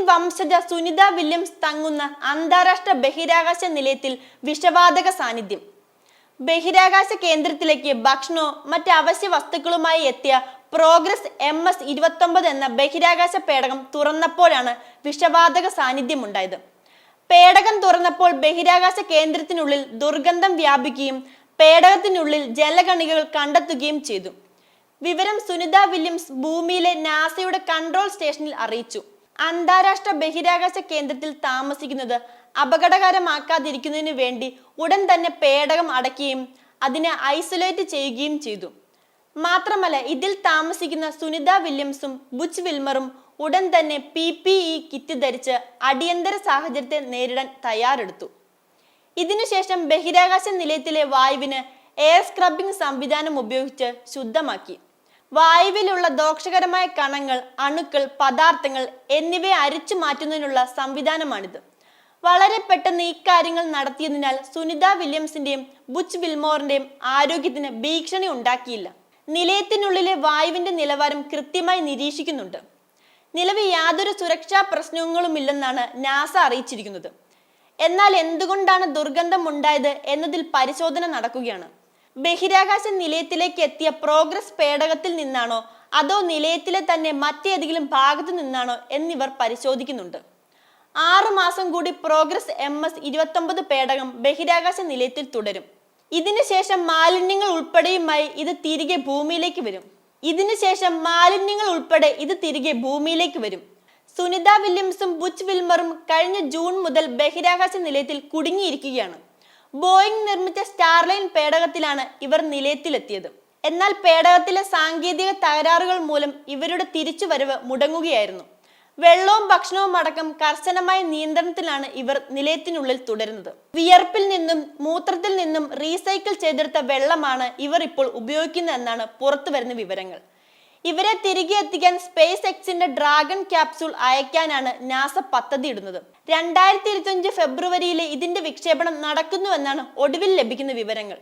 വംശജ Sunitha Williams തങ്ങുന്ന അന്താരാഷ്ട്ര ബഹിരാകാശ നിലയത്തിൽ വിഷവാതക സാന്നിധ്യം. ബഹിരാകാശ കേന്ദ്രത്തിലേക്ക് ഭക്ഷണവും മറ്റ് അവശ്യ വസ്തുക്കളുമായി എത്തിയ പ്രോഗ്രസ് MS-29 എന്ന ബഹിരാകാശ പേടകം തുറന്നപ്പോഴാണ് വിഷവാതക സാന്നിധ്യമുണ്ടായത്. പേടകം തുറന്നപ്പോൾ ബഹിരാകാശ കേന്ദ്രത്തിനുള്ളിൽ ദുർഗന്ധം വ്യാപിക്കുകയും പേടകത്തിനുള്ളിൽ ജലകണികകൾ കണ്ടെത്തുകയും ചെയ്തു. വിവരം സുനിത വില്യംസ് ഭൂമിയിലെ നാസയുടെ കൺട്രോൾ സ്റ്റേഷനിൽ അറിയിച്ചു. അന്താരാഷ്ട്ര ബഹിരാകാശ കേന്ദ്രത്തിൽ താമസിക്കുന്നത് അപകടകരമാക്കാതിരിക്കുന്നതിനു വേണ്ടി ഉടൻ തന്നെ പേടകം അടയ്ക്കുകയും അതിനെ ഐസൊലേറ്റ് ചെയ്യുകയും ചെയ്തു. മാത്രമല്ല, ഇതിൽ താമസിക്കുന്ന സുനിത വില്യംസും ബുച്ച് വിൽമറും ഉടൻ തന്നെ PPE കിറ്റ് ധരിച്ച് അടിയന്തര സാഹചര്യത്തെ നേരിടാൻ തയ്യാറെടുത്തു. ഇതിനുശേഷം ബഹിരാകാശ നിലയത്തിലെ വായുവിന് എയർ സ്ക്രബിംഗ് സംവിധാനം ഉപയോഗിച്ച് ശുദ്ധമാക്കി. വായുവിലുള്ള ദോഷകരമായ കണങ്ങൾ, അണുക്കൾ, പദാർത്ഥങ്ങൾ എന്നിവയെ അരിച്ചു മാറ്റുന്നതിനുള്ള സംവിധാനമാണിത്. വളരെ പെട്ടെന്ന് ഇക്കാര്യങ്ങൾ നടത്തിയതിനാൽ സുനിത വില്യംസിന്റെയും ബുച്ച് വിൽമോറിന്റെയും ആരോഗ്യത്തിന് ഭീഷണി ഉണ്ടാക്കിയില്ല. നിലയത്തിനുള്ളിലെ വായുവിന്റെ നിലവാരം കൃത്യമായി നിരീക്ഷിക്കുന്നുണ്ട്. നിലവിൽ യാതൊരു സുരക്ഷാ പ്രശ്നങ്ങളുമില്ലെന്നാണ് നാസ അറിയിച്ചിരിക്കുന്നത്. എന്നാൽ എന്തുകൊണ്ടാണ് ദുർഗന്ധം ഉണ്ടായത് എന്നതിൽ പരിശോധന നടക്കുകയാണ്. ബഹിരാകാശ നിലയത്തിലേക്ക് എത്തിയ പ്രോഗ്രസ് പേടകത്തിൽ നിന്നാണോ അതോ നിലയത്തിലെ തന്നെ മറ്റേതെങ്കിലും ഭാഗത്തു നിന്നാണോ എന്നിവർ പരിശോധിക്കുന്നുണ്ട്. 6 മാസം കൂടി പ്രോഗ്രസ് MS-29 പേടകം ബഹിരാകാശ നിലയത്തിൽ തുടരും. ഇതിനുശേഷം മാലിന്യങ്ങൾ ഉൾപ്പെടെയുമായി ഇത് തിരികെ ഭൂമിയിലേക്ക് വരും. സുനിത വില്യംസും ബുച്ച് വിൽമറും കഴിഞ്ഞ ജൂൺ മുതൽ ബഹിരാകാശ നിലയത്തിൽ കുടുങ്ങിയിരിക്കുകയാണ്. ബോയിങ് നിർമ്മിച്ച സ്റ്റാർലൈൻ പേടകത്തിലാണ് ഇവർ നിലയത്തിലെത്തിയത്. എന്നാൽ പേടകത്തിലെ സാങ്കേതിക തകരാറുകൾ മൂലം ഇവരുടെ തിരിച്ചുവരവ് മുടങ്ങുകയായിരുന്നു. വെള്ളവും ഭക്ഷണവും അടക്കം കർശനമായ നിയന്ത്രണത്തിലാണ് ഇവർ നിലയത്തിനുള്ളിൽ തുടരുന്നത്. വിയർപ്പിൽ നിന്നും മൂത്രത്തിൽ നിന്നും റീസൈക്കിൾ ചെയ്തെടുത്ത വെള്ളമാണ് ഇവർ ഇപ്പോൾ ഉപയോഗിക്കുന്നതെന്നാണ് പുറത്തുവരുന്ന വിവരങ്ങൾ. ഇവരെ തിരികെ എത്തിക്കാൻ സ്പേസ് എക്സിന്റെ ഡ്രാഗൺ ക്യാപ്സൂൾ അയക്കാനാണ് നാസ പദ്ധതിയിടുന്നത്. 2025 ഫെബ്രുവരിയിലെ ഇതിന്റെ വിക്ഷേപണം നടക്കുന്നുവെന്നാണ് ഒടുവിൽ ലഭിക്കുന്ന വിവരങ്ങൾ.